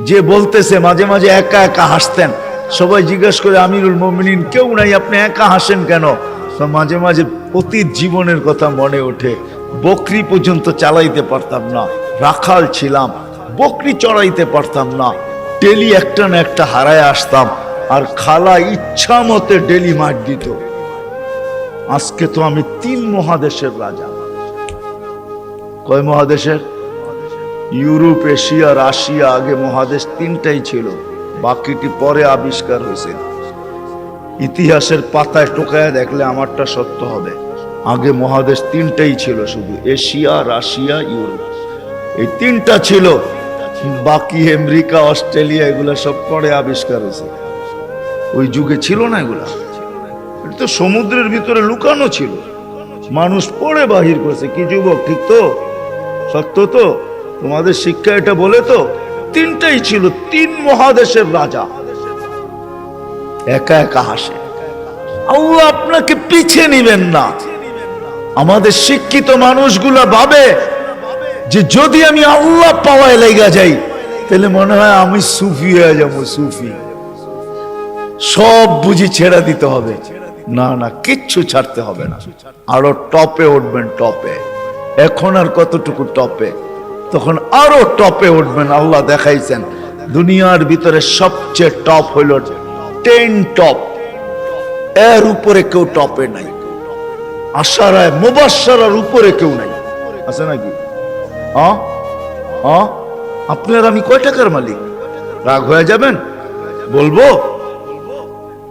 যে বলতেছে মাঝে মাঝে একা একা হাসতেন, সবাই জিজ্ঞেস করে আমিরুল মুমিনিন কেউ নাই, আপনি একা হাসেন কেন? তো মাঝে মাঝে অতীত জীবনের কথা মনে ওঠে। বকরি পর্যন্ত চালাইতে পারতাম না, রাখাল ছিলাম, বকরি চড়াইতে পারতাম না, ডেলি একটা না একটা হারায় আসতাম, আর খালা ইচ্ছা মতে ডেলি মার দিত। আজকে তো আমি 3 মহাদেশের রাজা। কয় মহাদেশের? Europe, Asia, Russia. আগে মহাদেশ 3টাই ছিল, বাকিটি পরে আবিষ্কার হয়েছে। ইতিহাসের পাতায় টোকায় দেখলে আমারটা সত্য হবে। আগে মহাদেশ 3টাই ছিল, শুধু এশিয়া, রাশিয়া, ইউরোপ, এই 3টা ছিল। বাকি আমেরিকা, অস্ট্রেলিয়া এগুলা সব পরে আবিষ্কার হয়েছে। ওই যুগে ছিল না এগুলা। এটা তো সমুদ্রের ভিতরে লুকানো ছিল, মানুষ পড়ে বাহির করেছে। কি যুবক, ঠিক তো? সত্য তো? তোমাদের শিক্ষা এটা বলে তো 3টাই ছিল, 3 মহাদেশের রাজা। একা একা হাসে। আল্লাহ আপনাকে পিছিয়ে নিবেন না। আমাদের শিক্ষিত মানুষগুলা ভাবে যে যদি আমি আল্লাহ পাওয়ায় লেগে যাই তাহলে মনে হয় আমি সুফি হয়ে যাবো। সুফি সব বুঝি ছেড়ে দিতে হবে। না না, কিচ্ছু ছাড়তে হবে না, আরো টপে উঠবেন। টপে এখন আর কতটুকু টপে, তখন আরো টপে উঠবেন। আল্লাহ দেখাইছেন দুনিয়ার ভিতরে সবচেয়ে টপ হইল 10 টপ, এর উপরে কেউ টপে নাই। আশারায় মুবাশশারার উপরে কেউ নাই, আছে নাকি? হ্যাঁ হ্যাঁ, আপনার আমি কয় টাকার মালিক? রাগ হয়ে যাবেন? বলবো?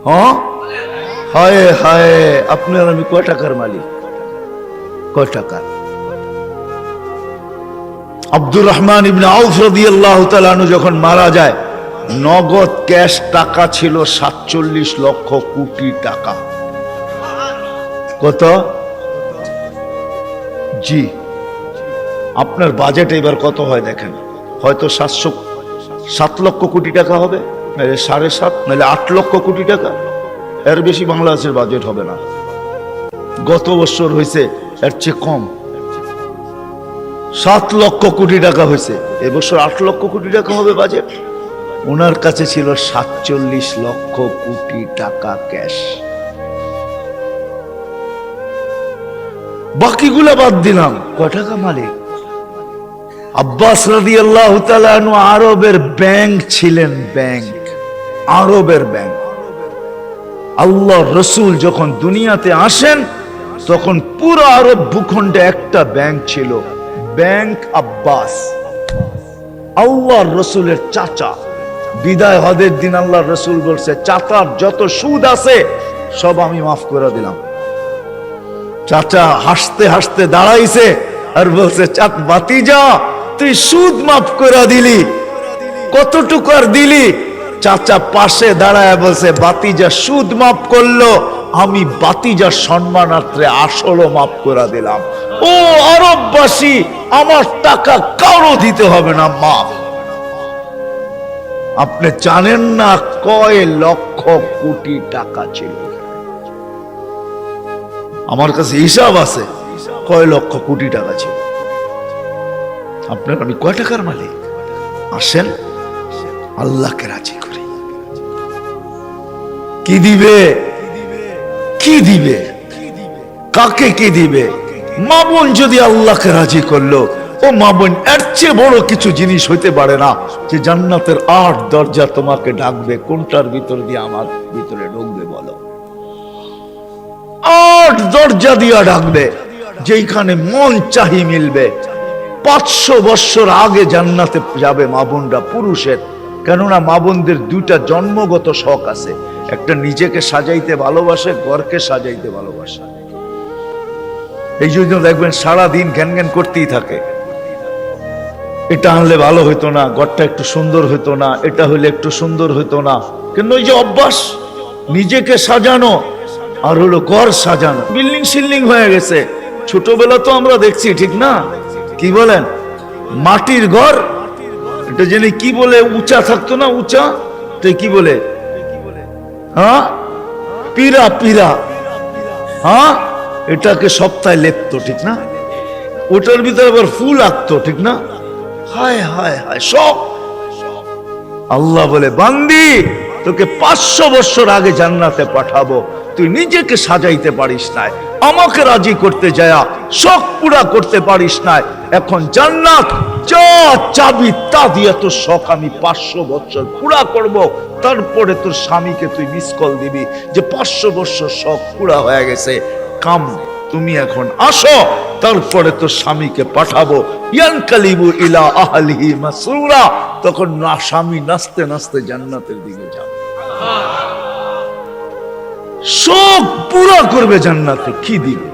হ্যাঁ, হায় হায়, আপনার আমি কয় টাকার মালিক? কয় টাকার? আব্দুর রহমান ইবনে আউফ রাদিয়াল্লাহু তাআলা আনহু যখন মারা যায়, নগদ ক্যাশ টাকা ছিল 47 লক্ষ কোটি টাকা। কত? জি, আপনার বাজেট এবার কত হয় দেখেন। হয়তো 7 লক্ষ কোটি টাকা হবে, নাহলে 7.5, নাহলে 8 লক্ষ কোটি টাকা। এর বেশি বাংলাদেশের বাজেট হবে না। গত বছর হয়েছে এর চেয়ে কম, 7 লক্ষ কোটি টাকা হয়েছে। এবছর 8 লক্ষ কোটি টাকা হবে বাজেট। ওনার কাছে ছিল 47 লক্ষ কোটি টাকা ক্যাশ। বাকিগুলা বাদ দিলাম, কয় টাকা মালিক? আব্বাস রাদিয়াল্লাহু তাআলা আনহু আরবের ব্যাংক ছিলেন, ব্যাংক, আরবের ব্যাংক। আল্লাহ রসুল যখন দুনিয়াতে আসেন তখন পুরো আরব ভূখণ্ডে একটা ব্যাংক ছিল, ব্যাংক আব্বাস। আল্লাহর রসুলের চাচা। বিদায় হজের দিন আল্লাহর রসুল বলছে, চাচার যত সুদ আছে সব আমি মাফ করে দিলাম। চাচা হাসতে হাসতে দাঁড়াইছে আর বলছে, চাচ ভাতিজা তুই সুদ মাফ করে দিলি, কতটুকু আর দিলি? চাচা পাশে দাঁড়ায় বলছে, ভাতিজা সুদ মাফ করলো, আমি ভাতিজার সম্মানার্থে আসলও মাফ করে দিলাম। ও আরববাসী, আমার টাকা কারো দিতে হবে না, মাফ। আপনি জানেন না কয় লক্ষ কোটি টাকা ছিল। আমার কাছে হিসাব আছে কয় লক্ষ কোটি টাকা ছিল। আপনার আমি কয় টাকার মালিক? আসেন আল্লাহকে রাজি করি। কি দিবে? কি দিবে? কাকে কি দিবে? মা বোন যদি আল্লাহকে রাজি করলো, ও মা বোন, এর চেয়ে বড় কিছু জিনিস হইতে পারে না যে জান্নাতের 8 দরজা তোমাকে ডাকবে। কোনটার ভিতর দিয়ে আমার ভিতরে ঢুকবে বলো? 8 দরজা দিয়া ডাকবে, যেখানে মন চাহি মিলবে। 500 বছর আগে জান্নাতে যাবে মা বোনরা, পুরুষের। কেননা মা বোনদের 2টা জন্মগত শখ আছে, একটা নিজেকে সাজাইতে ভালোবাসে, ঘরকে সাজাইতে ভালোবাসে। এই জন্য দেখবেন সারাদিন জ্ঞান জ্ঞান করতেই থাকে, এটা আনলে ভালো হইতো না, ঘরটা একটু সুন্দর হইতো না, এটা হইলে একটু সুন্দর হইতো না। কিন্তু ওই যে অভ্যাস নিজেকে সাজানো আর হলো ঘর সাজানো, বিল্ডিং শিল্ডিং হয়ে গেছে। ছোটবেলা তো আমরা দেখছি, ঠিক না? কি বলেন? মাটির ঘর, এটা জেনে কি বলে, উঁচা থাকতো না, উঁচা, তাই কি বলে? হ্যাঁ, পিরা, পিরা। হ্যাঁ, এটাকে সপ্তাহে লেপতো, ঠিক না? ওটার ভিতরে আবার ফুল আঁকতো, ঠিক না? হায় হায় হায়, সব আল্লাহ বলে, বান্দি তোকে 500 বছর আগে জান্নাতে পাঠাবো, তুই নিজেকে সাজাইতে পারিস নাই, আমাকে রাজি করতে যায় শখ পুরা করতে পারিস নাই, এখন জান্নাত যা চাবি তা দিয়ে তোর শখ আমি 500 বছর পুরা করব, তারপরে তোর স্বামীকে তুই মিস কল দিবি যে 500 বছর শখ পুরা হয়ে গেছে, কাম তুমি এখন আসো, তারপরে তোর স্বামীকে পাঠাবো। ইয়ানকালিবু ইলা আহলিহি মাসরুরা, তখন না স্বামী নাচতে নাচতে জান্নাতের দিকে যাবে, শোক পুরা করবে জান্নাতে। কি দিবে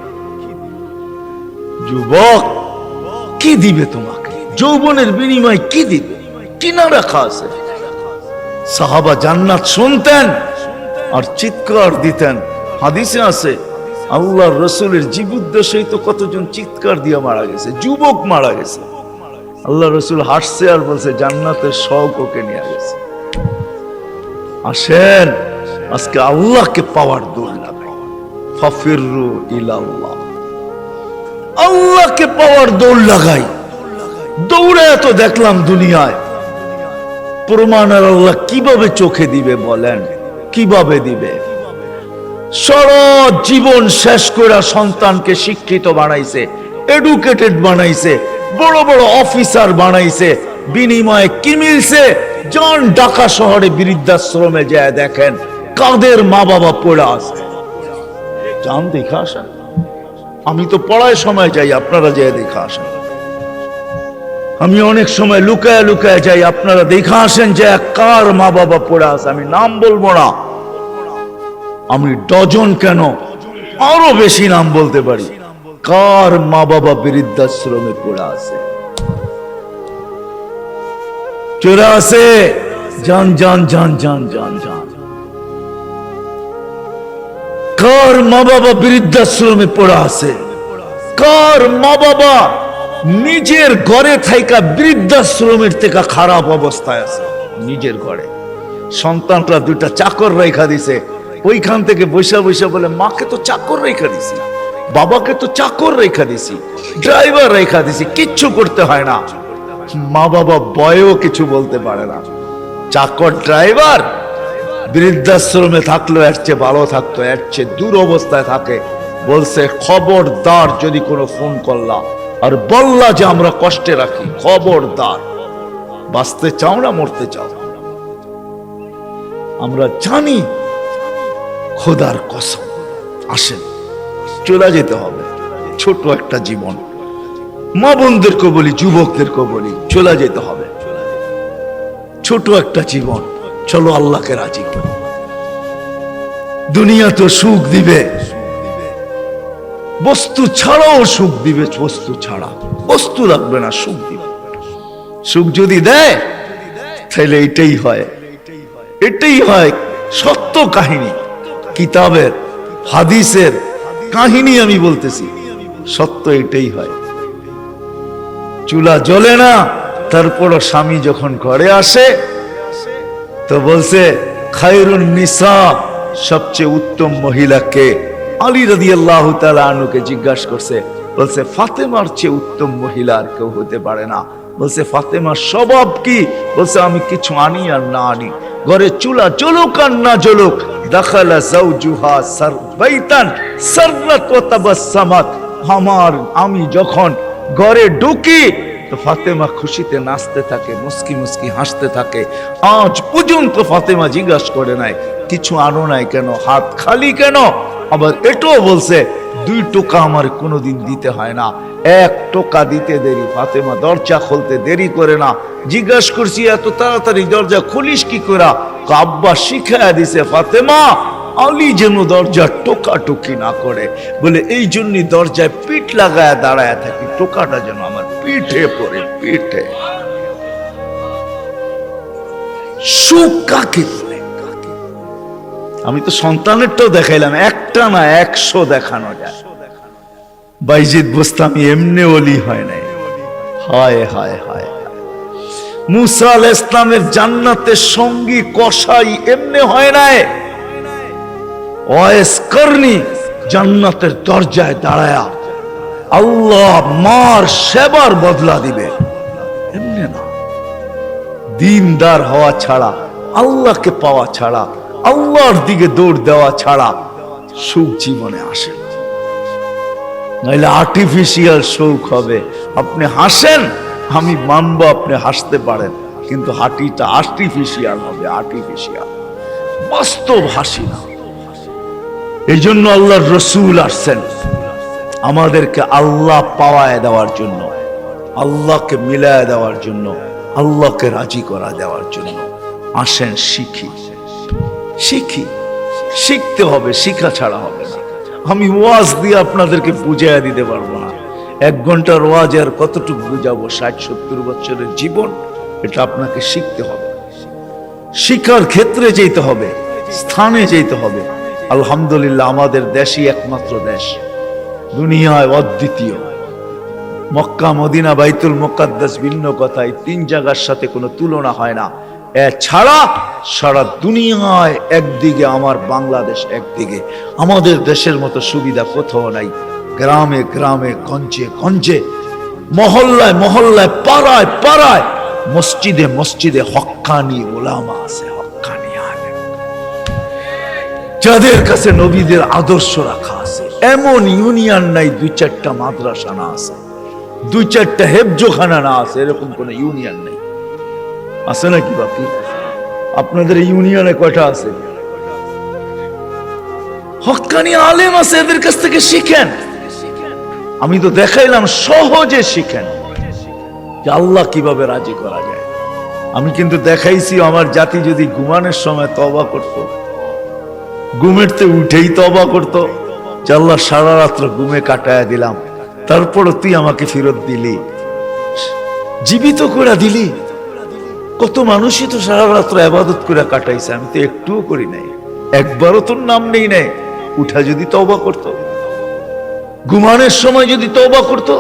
যুবক, কি দিবে তোমাকে? যৌবনের বিনিময় কি দিবে? কিনা রাখা আছে। সাহাবা জান্নাত শুনতেন আর চিৎকার দিতেন। হাদিসে আছে আল্লাহর রসুলের জীবদ্দশায় তো কতজন চিৎকার দিয়ে মারা গেছে, যুবক মারা গেছে। আল্লাহ রসুল হাসছে আর বলছে জান্নাতের শখ ওকে নিয়ে গেছে। আসেন আজকে আল্লাহকে পাওয়ার দৌড় লাগাই, ফাফিরু ইলাল্লাহ, আল্লাহকে পাওয়ার দৌড় লাগাই। দৌড়ে এত দেখলাম দুনিয়ায়, প্রমাণ আর আল্লাহ কিভাবে চোখে দিবে বলেন? কিভাবে দিবে? সারা জীবন শেষ করে সন্তানকে শিক্ষিত বানাইছে, এডুকেটেড বানাইছে, বড় বড় অফিসার বানাইছে, বিনিময়ে কি মিলছে? জন ঢাকা শহরে বৃদ্ধাশ্রমে যায় দেখেন কাদের মা বাবা পড়ে আছে, যান দেখা আসেন। আমি তো পড়ায় সময় যাই, আপনারা যেয়ে দেখা আসেন। আমি অনেক সময় লুকায় লুকায় যাই, আপনারা দেখা আসেন যে কার মা বাবা পড়ে আছে। আমি নাম বলবো না, আমি ডজন কেন আরো বেশি নাম বলতে পারি, কার মা বাবা বৃদ্ধাশ্রমে পড়ে আছে, চলে আছে। জান জান জান জান জান জান, কার মা বাবা বৃদ্ধাশ্রমে পড়ে আছে, কার মা বাবা নিজের ঘরে থাইকা বৃদ্ধাশ্রমের থেকে খারাপ অবস্থায় আছে। নিজের ঘরে সন্তানরা দুইটা চাকর রেখা দিছে, ওইখান থেকে বৈশা বৈশা বলে মাকে তো চাকর রেখা দিছি, বাবাকে তো চাকর রেখা দিছি, ড্রাইভার রেখা দিছি, কিচ্ছু করতে হয় না। মা বাবা বয়েও কিছু বলতে পারে না। চাকর ড্রাইভার বৃদ্ধাশ্রমে থাকলো এর চেয়ে ভালো থাকতো, এর চেয়ে দূর অবস্থায় থাকে। বলছে খবরদার যদি কোনো ফোন করলা আর বললা যে আমরা কষ্টে রাখি, খবরদার, বাঁচতে চাও না মরতে চাও, আমরা জানি খোদার কসম, আসেন চলে যেতে হবে। ছোট একটা জীবন, মা বোনদেরকে বলি, যুবকদেরকে বলি, চলে যেতে হবে। ছোট একটা জীবন, চলো আল্লাহকে রাজি করি। দুনিয়া তো সুখ দিবে, বস্তু ছাড়াও সুখ দিবে, বস্তু ছাড়া বস্তু লাগবে না, সুখ দিবে। সুখ যদি দেয় তাহলে এটাই হয়, এটাই হয় সত্য কাহিনী, কিতাবের হাদিসের কাহিনী আমি বলতেছি, সত্য এটাই হয়। চুলা জ্বলে না, তারপরও স্বামী যখন ঘরে আসে তো বলছে খায়রুন নিসা, সবচেয়ে উত্তম মহিলাকে? আলী রাদিয়াল্লাহু তাআলা আনহুকে জিজ্ঞাসা করছে, বলছে ফাতেমার চেয়ে উত্তম মহিলা আর কেউ হতে পারে না। বলছে ফাতেমার স্বভাব কি? বলছে আমি কিছু আনি আর না আনি, ঘরে চুলা জ্বলুক আর না জ্বলুক, দাখালা যাওজুহা সারবাইতান সাররাত ওয়া তাবাসসামাত, আমি যখন ঘরে ঢুকি তো ফাতেমা খুশিতে নাচতে থাকে, মুস্কি মুস্কি হাসতে থাকে। আজ পর্যন্ত ফাতেমা জিজ্ঞাসা করে নাই কিছু আনো নাই কেন, হাত খালি কেন। আবার এটাও বলছে 2 টোকা আমার কোনোদিন দিতে হয় না, 1 টোকা দিতে দেরি। ফাতেমা দরজা খুলতে দেরি করে না। জিজ্ঞাসা করছি এত তাড়াতাড়ি দরজা খুলিস কি করে? আব্বা শিখাইয়া দিছে ফাতেমা আলী যেন দরজা টোকাটুকি না করে, বলে এই জন্যই দরজায় পিঠ লাগায় দাঁড়ায় থাকি, টোকাটা যেন আমার পিঠে পড়ে, পিঠে। সুখ কাকে বলে? আমি তো সন্তানেরটাও দেখাইলাম, একটা না 100 দেখানো যায়। বাইজিদ বোস্তামি এমনি ওলি হয় নাই। হায় হায় হায়, মুসা আলাইহিস সালামের জান্নাতের সঙ্গী কসাই এমনি হয় নাই। ওয়াইস করনি জান্নাতের দরজায় দাঁড়ায়া আল্লাহ মার সেবার বদলা দিবে, এমনি না। দিনদার হওয়া ছাড়া, আল্লাহকে পাওয়া ছাড়া, আল্লাহর দিকে দৌড় দেওয়া ছাড়া সুখ জীবনে আসে না। নাহলে আর্টিফিশিয়াল সুখ হবে। আপনি হাসেন, আমি মানবো আপনি হাসতে পারেন, কিন্তু হাঁটিটা আর্টিফিশিয়াল হবে, আর্টিফিশিয়াল, বাস্তব হাসি না। এই জন্য আল্লাহর রসুল আসছেন আমাদেরকে আল্লাহ পাওয়ায় দেওয়ার জন্য, আল্লাহকে মিলায় দেওয়ার জন্য, আল্লাহকে রাজি করা দেওয়ার জন্য। আসেন শিখি, শিখি, শিখতে হবে, শিখা ছাড়া হবে না। আমি ওয়াজ দিয়ে আপনাদেরকে বুঝাইয়া দিতে পারবো না। 1 ঘন্টার ওয়াজ আর কতটুকু বুঝাবো? 60-70 বছরের জীবন, এটা আপনাকে শিখতে হবে, শিক্ষার ক্ষেত্রে যেতে হবে, স্থানে যেতে হবে। আলহামদুলিল্লাহ, আমাদের দেশই একমাত্র দেশ, দুনিয়ায় অদ্বিতীয়। মক্কা, মদিনা, বাইতুল মুকাদ্দাস ভিন্ন কথা, এই 3 জায়গার সাথে কোনো তুলনা হয় না। এছাড়া সারা দুনিয়ায় একদিকে আমার বাংলাদেশ, একদিকে আমাদের দেশের মতো সুবিধা কোথাও নাই। গ্রামে গ্রামে, গঞ্জে গঞ্জে, মহল্লায় মহল্লায়, পাড়ায় পাড়ায়, মসজিদে মসজিদে হক্কানি ওলামা আছে, হক্কানি আলেম, যাদের কাছে নবীদের আদর্শ রাখা আছে। এমন ইউনিয়ন নাই 2-4টা মাদ্রাসা না আছে, 2-4টা হেফজোখানা না আছে, এরকম কোন ইউনিয়ন নেই। আছে নাকি বাকি? আপনাদের ইউনিয়নে কয়টা আছে? হক্কানি আলেম আছে, এদের কাছ থেকে শিখেন। আমি তো দেখাইলাম সহজে শিখেন যে আল্লাহ কিভাবে রাজি করা যায়। আমি কিন্তু দেখাইছি আমার জাতি যদি ঘুমানোর সময় তওবা করত, ঘুমেরতে উঠেই তওবা করত, যে আল্লাহ সারা রাত্র ঘুমে কাটায়া দিলাম, তারপরও তুই আমাকে ফেরত দিলি, জীবিত করে দিলি। কত মানুষই তো সারা রাত্র ইবাদত করে কাটাইছে, আমি তো একটুও করি নাই, একবারও তোর নাম নেই নাই। উঠা যদি তওবা করত, ঘুমানোর সময় যদি তওবা করত,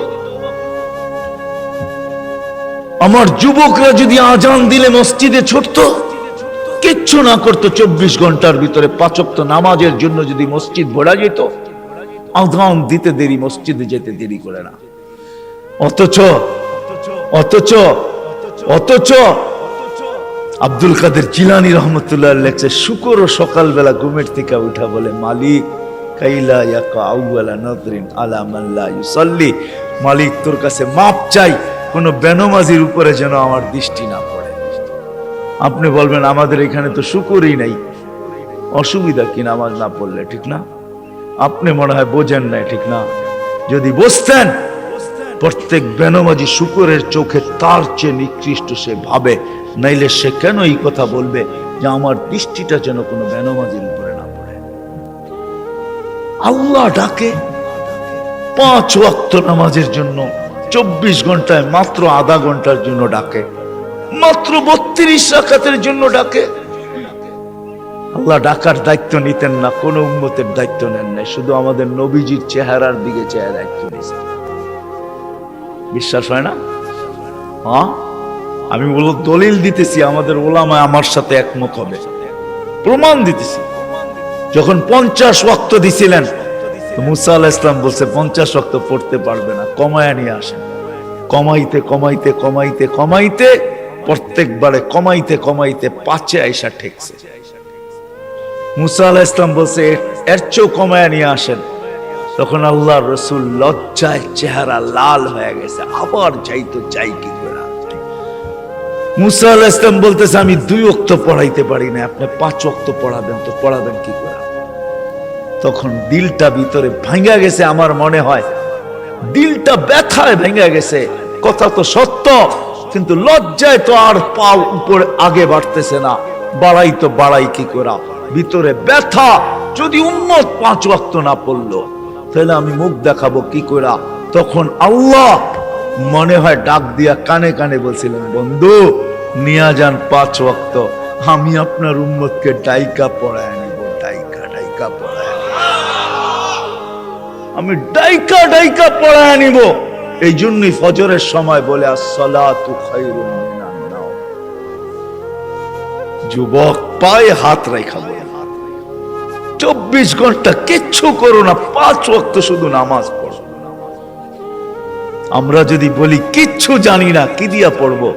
আমার যুবকরা যদি আজান দিলে মসজিদে ছুটতো, কিচ্ছু না করতো, 24 ঘন্টার ভিতরে 5 ওয়াক্ত নামাজের জন্য যদি মসজিদ ভরা যেত, আজান দিতে দেরি, মসজিদে যেতে দেরি করে না। অথচ অথচ অথচ আব্দুল কাদের জিলানী রহমতুল্লাহ লেখছে, শুকর সকালবেলা ঘুমের থেকে উঠা বলে, মালিক কাইলা ইয়াকা আউয়ালা নাযরিন আলা মান লা ইউসাল্লি, মালিক তোর কাছে মাপ চাই, কোন বেনমাজির উপরে যেন আমার দৃষ্টি না পড়ে। আপনি বলবেন আমাদের এখানে তো শুকরই নাই, অসুবিধা কি নামাজ না পড়লে? ঠিক না? আপনি মনে হয় বোঝেন না, ঠিক না? যদি বুঝতেন, প্রত্যেক বেনমাজি শুকরের চোখে তার চেয়ে নিকৃষ্ট সে ভাবে, নাইলে সে কেন এই কথা বলবে যে আমার দৃষ্টিটা যেন কোনো বেনমাজির উপরে না পড়ে। আল্লাহ ডাকে 5 ওয়াক্ত নামাজের জন্য, 24 ঘন্টায় মাত্র আধা ঘন্টার জন্য ডাকে, মাত্র 32 রাকাতের জন্য ডাকে। আল্লাহ ডাকার দায়িত্ব নিতেন না, কোন উম্মতের দায়িত্ব নেন নাই, শুধু আমাদের নবীজির চেহারার দিকে চেয়ে দায়িত্ব নিয়েছেন। বিশ্বাস হয় না? হ্যাঁ, আমি বলো দলিল দিতেছি, আমাদের ওলামা আমার সাথে একমত হবে, প্রমাণ দিতেছি। যখন 50 ওয়াক্ত দিছিলেন, মুসা আলাইহিস সালাম বলছে 50 ওয়াক্ত পড়তে পারবে না, কমায়া নিয়ে আসেন। কমাইতে কমাইতে কমাইতে কমাইতে প্রত্যেকবারে কমাইতে কমাইতে 5-এ আইসা ঠেকছে। মুসা আলাইহিস সালাম বলছে এর চেয়েও কমায়া নিয়ে আসেন। তখন আল্লাহর রাসূল লজ্জায় চেহারা লাল হয়ে গেছে, আবার যাইতো চাই কি করে। মুসা আলাইহিস সালাম বলতেছে আমি 2 ওয়াক্ত পড়াইতে পারি না, আপনি 5 ওয়াক্ত পড়াবেন, তো পড়াবেন কি করে? তখন দিলটা ভিতরে ভাঙা গেছে, আমার মনে হয় দিলটা ব্যথায় ভেঙে গেছে। কথা তো সত্য, কিন্তু লজ্জায় তো আর পা উপরে আগে বাড়তেছে না, বাড়াই তো বাড়াই কি করা, ভিতরে ব্যথা। যদি উম্মত 5 ওয়াক্ত না পড়লো, তাহলে আমি মুখ দেখাবো কি করা? তখন আল্লাহ মনে হয় ডাক দিয়া কানে কানে বলছিলেন, বন্ধু নিয়া যান 5 ওয়াক্ত, আমি আপনার উম্মতকে ডাইকা পড়ায় নিব, ডাইকা ডাইকা পড়ায়, আমি ডাইকা ডাইকা পড়ায় নিব। এই জন্যই ফজরের সময় বলে আসসালাতু খায়রুম মিনান নাওম। যুবক পায়ে হাত রাখা বলে 24 ঘন্টা কিচ্ছু করো না, 5 ওয়াক্ত শুধু নামাজ পড়ো। আমরা যদি বলি কিচ্ছু জানি না, কি দিয়া পড়বো?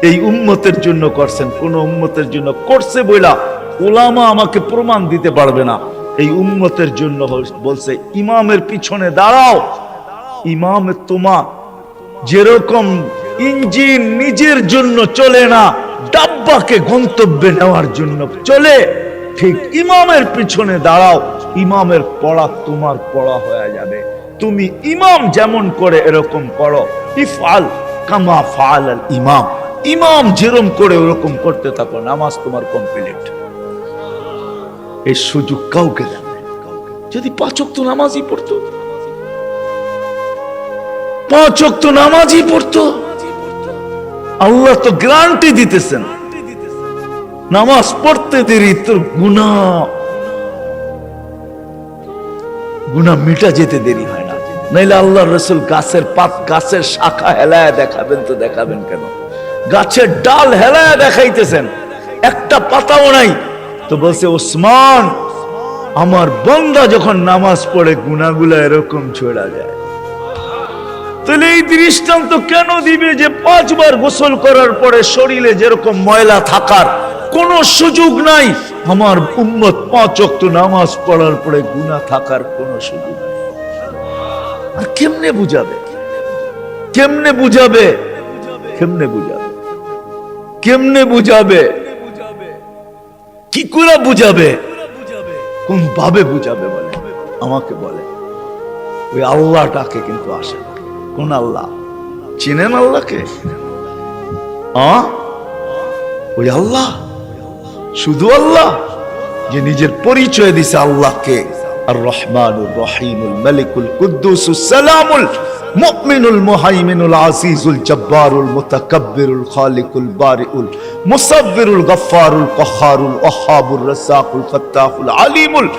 এই উম্মতের জন্য করছেন, কোন উম্মতের জন্য করছে বইলা উলামা আমাকে প্রমাণ দিতে পারবে না। এই উম্মতের জন্য বলছে ইমামের পিছনে দাঁড়াও। ইমামে তোমা যেরকম ইঞ্জিন নিজের জন্য চলে না, ডাব্বাকে গন্তব্যে নেওয়ার জন্য চলে, ঠিক ইমামের পিছনে দাঁড়াও। ইমামের পড়া তোমার পড়া হয়ে যাবে। তুমি ইমাম যেমন করে এরকম করো। ইফআল কামা ফাআল আল ইমাম, ইমাম যেরকম করে ওরকম করতে থাকো, নামাজ তোমার কমপ্লিট। এই সুযোগ কাউকে দেন যদি 5 ওয়াক্ত নামাজই পড়তো, 5 ওয়াক্ত নামাজই পড়তো। আল্লাহ তো গ্যারান্টি দিতেছেন, নামাজ পড়তে দেরি তোর গুনাহ মিটা যেতে দেরি হয় না। নাইলে আল্লাহ রসুল গাছের পাত, গাছের শাখা হেলায় দেখাবেন তো দেখাবেন কেন? গাছের ডাল হেলায় দেখাইতেছেন, একটা পাতাও নাই। তো বলছে ওসমান, আমার বান্দা যখন নামাজ পড়ে গুনাহগুলো এরকম ছড়া যায়। তাহলে এই দৃষ্টান্ত কেন দিবে যে 5 বার গোসল করার পরে শরীরে যেরকম ময়লা থাকার কোনো সুযোগ নাই, আমার উম্মত 5 ওয়াক্ত নামাজ পড়ার পরে গুনাহ থাকার কোনো সুযোগ নেই? আর কেমনে বুঝাবে? কেমনে বুঝাবে? কেমনে বুঝাবে? কেমনে বুঝাবে? কি করে বুঝাবে? কোন ভাবে বুঝাবে বলে? আমাকে বলে। ওই আল্লাহটাকে কিন্তু আসে না। কোন আল্লাহ? চিনেন আল্লাহকে? ওই আল্লাহ, শুধু আল্লাহ যে নিজের পরিচয় দিছে আল্লাহকে আর রহমানুর রহিমুল মালিকুল কুদ্দুসুস সালামুল মুমিনুল মুহাইমিনুল আজিজুল জব্বারুল মুতাকাব্বিরুল খালিকুল বারিউল মুসাব্বিরুল গফফারুল কহ্হারুল ওয়াহ্হাবুর রাজ্জাকুল ফাত্তাহুল আলিমুল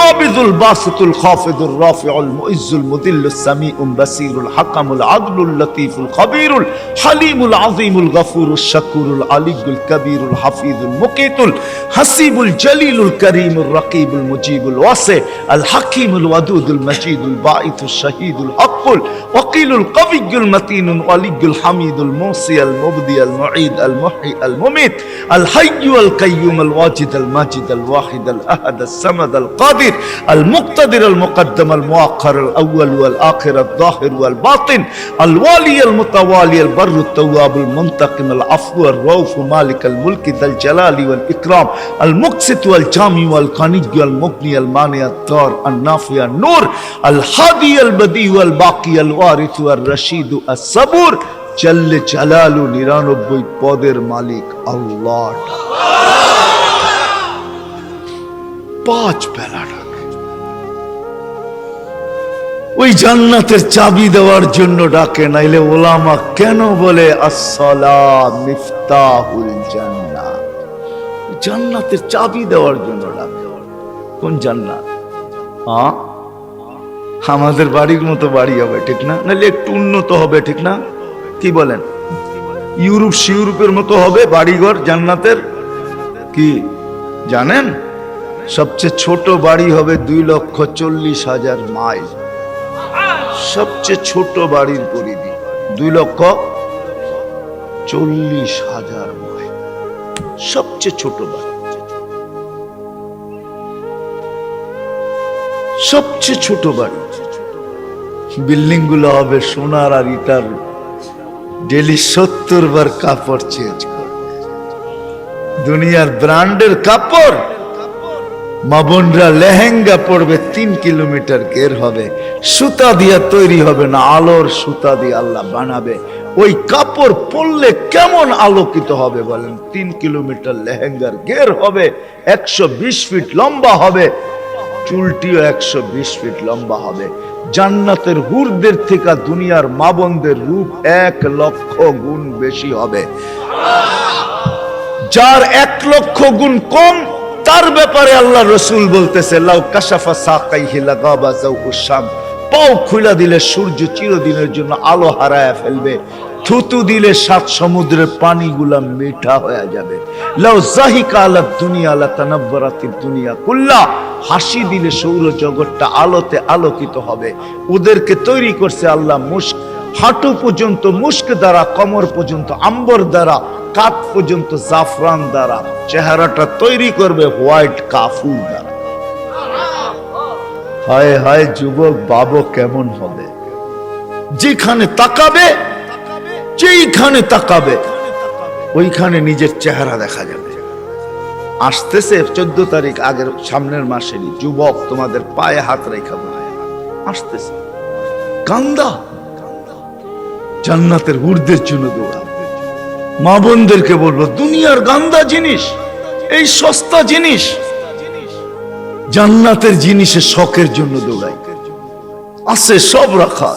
কাবিদুল বাসিতুল খাফিদুর রাফিউল মুইজ্জুল মুদিল্লুস সামিউল বাসিরুল হাকামুল আদলুল লতীফুল খবীরুল হালিমুল আযীমুল গফুরুশ শাকুরুল আলিয়ুল কবীরুল হাফিজুল মুকিতুল হাসিবুল জলিলুল করিমুর রকিবুল মুজিবুল ওয়াসি আল হাকিমুল ওয়াদুদুল মজিদুল বাঈতুশ শাহীদুল হকুল ওয়াকিলুল কবিয়ুল মতিনুল ওয়ালিয়ুল হামিদুল মুসি আল মুবদি আল মুঈদ আল মুহয়ি আল মুমিত আল হাইয়্যু আল কাইয়্যুম আল ওয়াজিদ আল মাজিদ আল ওয়াহিদ আল আহাদ আস সামাদ আল কাদির المقتدر المقدم المؤخر الأول والآخر الظاهر والباطن الوالي المتوالي البر التواب المنتقم العفو الرؤوف مالك الملك ذا الجلال والإكرام المقسط والجامع والغني والمغني المانع الضار النافع النور الهادي البديع والباقي الوارث والرشيد الصبور جل جلاله 99 পদের মালিক আল্লাহ। 5 বেলা ডাকে। ওই জান্নাতের চাবি দেওয়ার জন্য ডাকে, নাইলে ওলামা কেন বলে আসসালাম মিফতাহুল জান্নাহ? জান্নাতের চাবি দেওয়ার জন্য ডাকে। কোন জান্নাত? আমাদের বাড়ির মতো বাড়ি হবে, ঠিক না? নাইলে একটু উন্নত হবে, ঠিক না? কি বলেন? ইউরোপের মতো হবে বাড়িঘর জান্নাতের। কি জানেন? সবচেয়ে ছোট বাড়ি হবে 2,40,000 মাইল। সবচেয়ে ছোট বাড়ির পরিধি 2,40,000 মাইল। সবচেয়ে ছোট বাড়ি, সবচেয়ে ছোট বাড়ি। বিল্ডিং গুলো হবে সোনার আর ইটার। ডেলি 70 বার কাপড় চেঞ্জ করে। দুনিয়ার ব্র্যান্ডের কাপড়। মা বোনরা লেহেঙ্গা পড়বে 3 কিলোমিটার ঘের হবে, সুতা দিয়া তৈরি হবে না, আলোর সুতা দিয়ে আল্লাহ বানাবে। ওই কাপড় পরলে কেমন আলোকিত হবে বলেন? 3 কিলোমিটার লেহেঙ্গার ঘের হবে, 120 ফিট লম্বা হবে, চুলটিও 120 ফিট লম্বা হবে। জান্নাতের হুরদের থেকে দুনিয়ার মা বোনদের রূপ 1 লক্ষ গুণ বেশি হবে। যার 1 লক্ষ গুণ কম, তার ব্যাপারে আল্লাহ রসুল বলতেছে লাউ কাশাফা সাকাইহি লাগাবা যাওকুশ শাম, পাও খুলে দিলে সূর্য চিরদিনের জন্য আলো হারায় ফেলবে। থুতু দিলে 7 সমুদ্রের পানিগুলা মিঠা হয়ে যাবে। লাউ জাহিকা আলা দুনিয়া লা তানাব্বারাতিদ দুনিয়া কুল্লা, হাসি দিলে সৌর জগৎটা আলোতে আলোকিত হবে। ওদেরকে তৈরি করছে আল্লাহ মুস্ক, হাঁটু পর্যন্ত মুস্ক দ্বারা, কমর পর্যন্ত আম্বর দ্বারা, কাঁধ পর্যন্ত জাফরান দ্বারা, চেহারাটা তৈরি করবে হোয়াইট কাফুর দ্বারা। হায় হায় যুবক ভাবো কেমন হবে, যেখানে তাকাবে, যেইখানে তাকাবে ওইখানে নিজের চেহারা দেখা যাবে। আসতেছে 14 তারিখ আগের সামনের মাসেরই, যুবক তোমাদের পায়ে হাত রেখা আসতেছে, কান্দা জান্নাতের ঊর্ধ্বের জন্য দৌড়া। মা বোনদেরকে বলবো, দুনিয়ার গান্দা জিনিস, এই সস্তা জিনিস, জান্নাতের জিনিসের শখের জন্য দৌড়াই। আছে সব রাখা,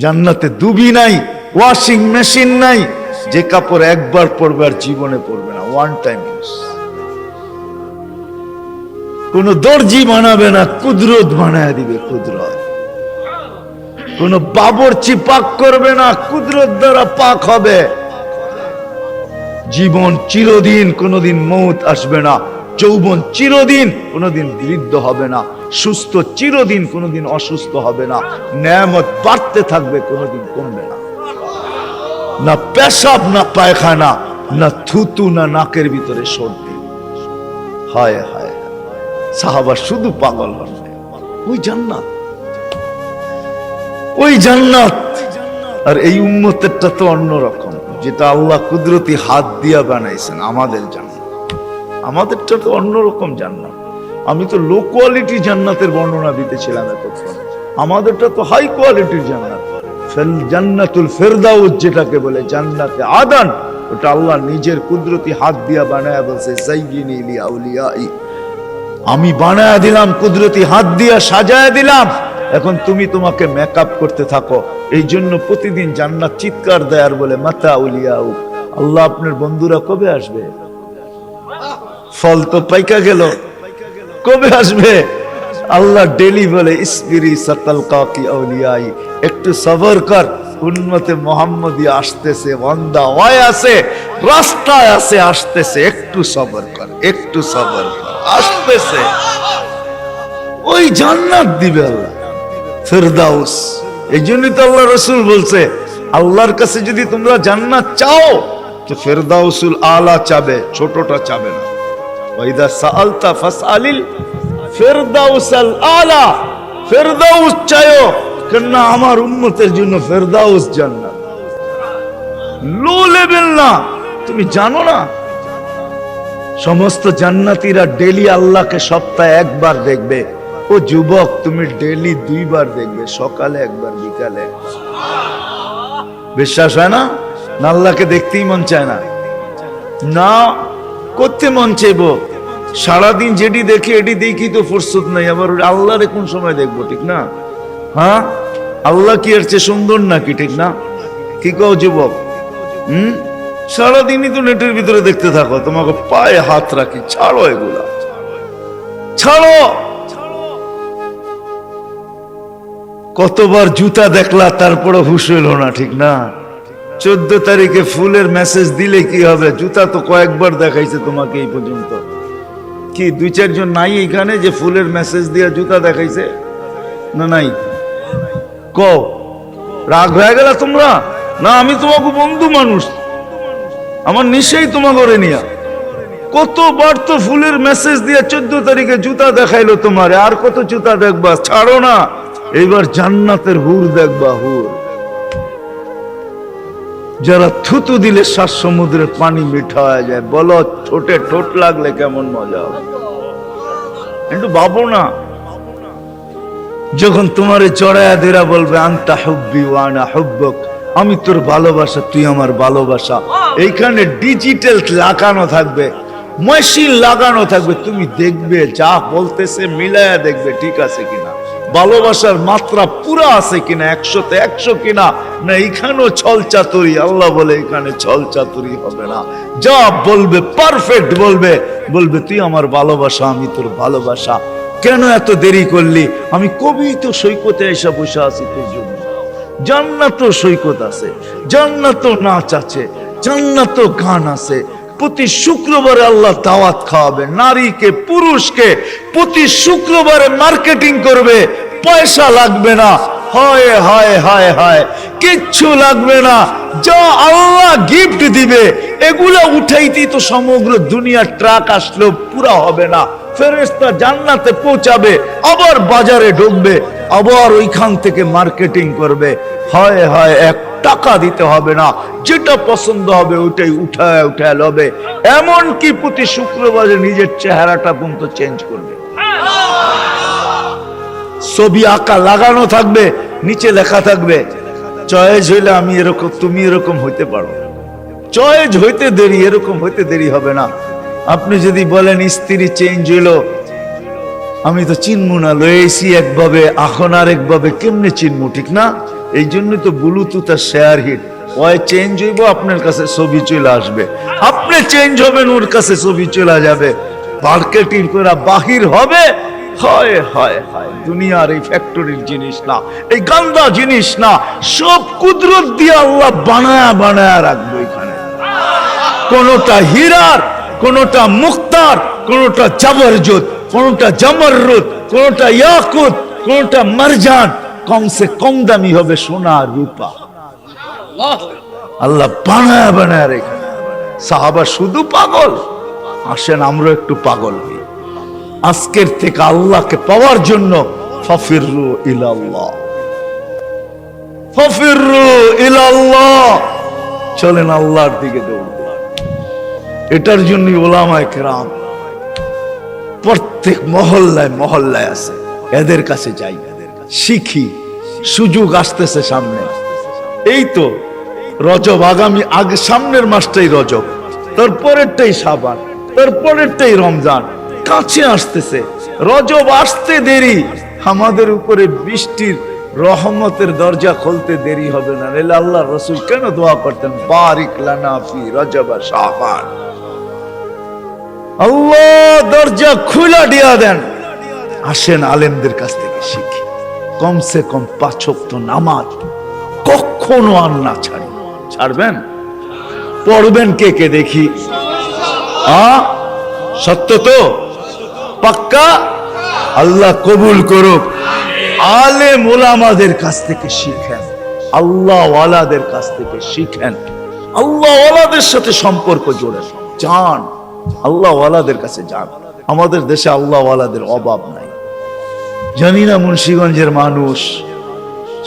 জান্নাতে দুবি নাই, ওয়াশিং মেশিন নাই, যে কাপড় একবার পরবে আর জীবনে পরবে না, ওয়ান টাইম ইউজ। কোন দর্জি বানাবে না, কুদরত বানায় দিবে, কুদরত। কোন বাবরচি পাক করবে না, কুদরত দ্বারা পাক হবে। জীবন চিরদিন, কোনদিন মৌত আসবে না। যৌবন চিরদিন, কোনদিন বৃদ্ধ হবে না। সুস্থ চিরদিন, কোনদিন অসুস্থ হবে না। নেয়ামত বাড়তে থাকবে, কোনদিন কমবে না। না পেশাব, না পায়খানা, না থুতু, না নাকের ভিতরে সর্দি। হায় হায়, সাহাবা শুধু পাগল হবে। ওই জান্নাত, ওই জান্নাত। আর এই উম্মতেরটা তো অন্যরকম, যেটা আল্লাহ কুদরতি হাত দিয়া বানাইছেন আমাদের জান্নাত। আমাদেরটা তো অন্যরকম জান্নাত। আমি তো লো কোয়ালিটি জান্নাতের বর্ণনা দিতেছিলাম এতক্ষণ, আমাদেরটা তো হাই কোয়ালিটির জান্নাত। জান্নাতুল ফেরদাউস যেটাকে বলে, জান্নাতে আদান, ওটা আল্লাহ নিজের কুদরতি হাত দিয়া বানায়া বলছে, যায়্যিনি লিআউলিয়াই, আমি বানায়া দিলাম, কুদরতি হাত দিয়া সাজায়া দিলাম, এখন তুমি তোমাকে মেকআপ করতে থাকো। এই জন্য প্রতিদিন জান্নাত চিৎকার দেয় আর বলে, মাতা আউলিয়াউ, আল্লাহ আপনার বন্ধুরা কবে আসবে? ফল তো পাইকা গেল, কবে আসবে? আল্লাহ ডেলি বলে, ইসবিরি সাতালকাকি আউলিয়াই, একটু সবর কর, উম্মতে মুহাম্মদী আসতেছে, বান্দা ওয়াই আছে, রাস্তায় আছে, আসতেছে, একটু সবর কর, একটু সবর কর, আসতেছে। ওই জান্নাত দিবে আল্লাহ, ফেরদাউস। এই জন্যই তো আল্লাহ রাসূল বলছে, আল্লাহর কাছে যদি তোমরা জান্নাত চাও তো ফেরদাউসুল আলা চাবে, ছোটটা চাবে না। ওয়াইদা সাআলতা ফাসআলিল ফেরদাউসাল আলা, ফেরদাউস চাইও, কেন আমার উম্মতের জন্য ফেরদাউস জান্নাত, লো লেভেল না। তুমি জানো না, সমস্ত জান্নাতীরা ডেলি আল্লাহকে সপ্তাহে একবার দেখবে। ও যুবক, তুমি ডেলি 2 বার দেখবে, সকালে একবার, বিকালে। বিশ্বাস হয় না? না আল্লাহকে দেখতেই মন চায় না, না করতে মন চাইবো। সারাদিন যেটি দেখে এটি দেখি তো ফুরসত নাই, আবার আল্লাহরে কোন সময় দেখবো, ঠিক না? হ্যাঁ, আল্লাহ কি এর চেয়ে সুন্দর নাকি, ঠিক না? কি কও যুবক? সারাদিনই তো নেটের ভিতরে দেখতে থাকো, তোমাকে পায়ে হাত রাখি, ছাড়ো এগুলা, ছাড়ো। কতবার জুতা দেখলা, তারপরে হুশ হইল না, ঠিক না? 14 তারিখে ফুলের মেসেজ দিলে কি হবে? জুতা তো কয়েকবার দেখাইছে তোমাকে এই পর্যন্ত। কি 2-4 জন নাই এখানে যে ফুলের মেসেজ দিয়ে জুতা দেখাইছে? না নাই? কও, রাগ হয়ে গেল তোমরা? না, আমি তোমাকে বন্ধু মানুষ, আমার নিশ্চয়ই তোমাকে করে নিয়া। কতবার তো ফুলের মেসেজ দিয়ে 14 তারিখে জুতা দেখাইলো তোমারে, আর কত জুতা দেখবা? ছাড়ো না, এইবার জান্নাতের হুর দেখবা, হুর। যারা থুতু দিলে 7 সমুদ্রের পানি মিঠা হয়ে যায়। বলো, ঠোঁটে ঠোঁট লাগলে কেমন মজা হবে, একটু ভাবো না। যখন তোমারে চড়াইয়া দেরা বলবে, আনতা হুব্বি ওয়া আনা হুব্বুক, আমি তোর ভালোবাসা, তুই আমার ভালোবাসা, এইখানে ডিজিটাল লাগানো থাকবে, মেশিন লাগানো থাকবে। তুমি দেখবে, যা বলতেছে মিলায়া দেখবে ঠিক আছে কিনা, ভালোবাসার মাত্রা পুরা আছে কিনা, 100-তে 100 কিনা, না এখানেও ছল চাতুরি। আল্লাহ বলে, এখানে ছল চাতুরি হবে না, যা বলবে পারফেক্ট বলবে। বলবে, তুই আমার ভালোবাসা, আমি তোর ভালোবাসা। কেন এত দেরি করলি? আমি কবেই তো সৈকতে এসে বসে আছি তোর জন্য। জান্নাত সৈকত আছে, জান্নাত নাচ আছে, জান্নাত গান আছে। প্রতি শুক্রবারে আল্লাহ দাওয়াত খাওয়াবে, নারীকে পুরুষকে প্রতি শুক্রবারে মার্কেটিং করবে, পয়সা লাগবে না। হায় হায় হায় হায়, কিচ্ছু লাগবে না, যা আল্লাহ গিফট দিবে এগুলো উঠাইতেই তো সমগ্র দুনিয়ার ট্রাক আসলেও পুরা হবে না। ফেরেশতা জান্নাতে পৌঁছাবে, আবার বাজারে ঢুকবে, আবার ওইখান থেকে মার্কেটিং করবে। হায় হায়, 1 টাকা দিতে হবে না, যেটা পছন্দ হবে ওইটাই উঠায় উঠায় লবে। এমনকি প্রতি শুক্রবারে নিজের চেহারাটা পর্যন্ত চেঞ্জ করবে। ছবি আঁকা লাগানো থাকবে, নিচে লেখা থাকবে চয়েস হইলে আমি এরকম, তুমি এরকম হইতে পারো। চয়েস হইতে দেরি, এরকম হইতে দেরি হবে না। আপনি যদি বলেন স্ত্রী চেঞ্জ হইলো, আমি তো চিনবো না, লয়েছি একভাবে এখন আর একভাবে, কেমনে চিনবো, ঠিক না? এই জন্য তো ব্লুটুথ আর শেয়ার হিট, ওই চেঞ্জ হইব, আপনার কাছে ছবি চলে আসবে, আপনি চেঞ্জ হবেন, ওর কাছে ছবি চলে যাবে, মার্কেটিং করে বাহির হবে। হায় হায় হায়, দুনিয়ার এই ফ্যাক্টরির জিনিস না, এই গান্দা জিনিস না, সব কুদরত দিয়ে আল্লাহ বানায়া বানায়া রাখবে এখানে। কোনটা হীরার, কোনটা মুক্তার, কোনটা জাবরজত, কোনটা জামররুদ, কোনটা ইয়াকুত, কোনটা মারজান, কমসে কম দামি হবে সোনা আর রূপা। আল্লাহ বানায়া বানায়া রেখে। সাহাবা শুধু পাগল, আসেন আমরা একটু পাগল হই। আজকের থেকে আল্লাহকে পাওয়ার জন্য ফাফিরু ইলাল্লাহ, ফাফিরু ইলাল্লাহ, চলেন আল্লাহর দিকে দৌড়। এটার জন্য ওলামায়ে কেরাম প্রত্যেক মহল্লায় মহল্লায় আছে, এদের কাছে যাই, শিখি। সুযোগ আসতেছে সামনে, এই তো রজব, আগামী আগে সামনের মাসটাই রজব, তারপরেরটাই শাবান, তারপরেরটাই রমজান, কাছে আসতেছে। রজব আসতে দেরি, আমাদের উপরে বৃষ্টির রহমতের দরজা খুলতে দেরি হবে না। নাহলে আল্লাহ রাসূল কেন দোয়া করতেন, বারিক লানা ফি রজব শাবান, আল্লাহ দরজা খুলে দিয়া দেন। আসেন আলেমদের কাছ থেকে শিখি, কমসে কম 5 ওয়াক্ত নামাজ কখনো আর না ছাড়ি। ছাড়বেন? পড়বেন কে কে দেখি? সত্য তো? পাক্কা? আল্লাহ কবুল করুক। আলেম ওলামাদের কাছ থেকে শিখেন, আল্লাহ ওয়ালাদের কাছ থেকে শিখেন, আল্লাহ ওয়ালাদের সাথে সম্পর্ক জোড়েন, যান আল্লাহ ওয়ালাদের কাছে যান। আমাদের দেশে আল্লাহ ওয়ালাদের অভাব নাই। জানি না মুন্সিগঞ্জের মানুষ,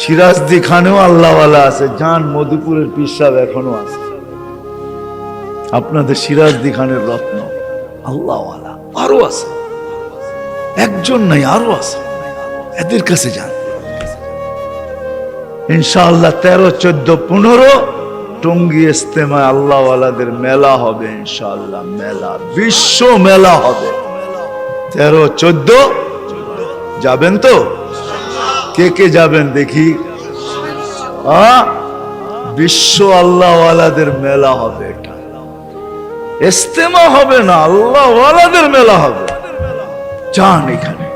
সিরাজদি খানেও আল্লাহ ওয়ালা আছে, যান মধুপুরের পীর সাহেব এখনো আছে, আপনাদের সিরাজদি খানের রত্ন আল্লাহ ওয়ালা আরো আছে, একজন নাই আরো আছে, এদের কাছে যান। ইনশাআল্লাহ 13, 14, 15 টঙ্গী ইস্তেমায় আল্লাহ ওয়ালাদের মেলা হবে ইনশাআল্লাহ, মেলা, বিশ্ব মেলা হবে। 13, 14 যাবেন তো? কে কে যাবেন দেখি? বিশ্ব আল্লাহ ওয়ালাদের মেলা হবে, এটা ইস্তেমা হবে না, আল্লাহ ওয়ালাদের মেলা হবে। যান এখানে।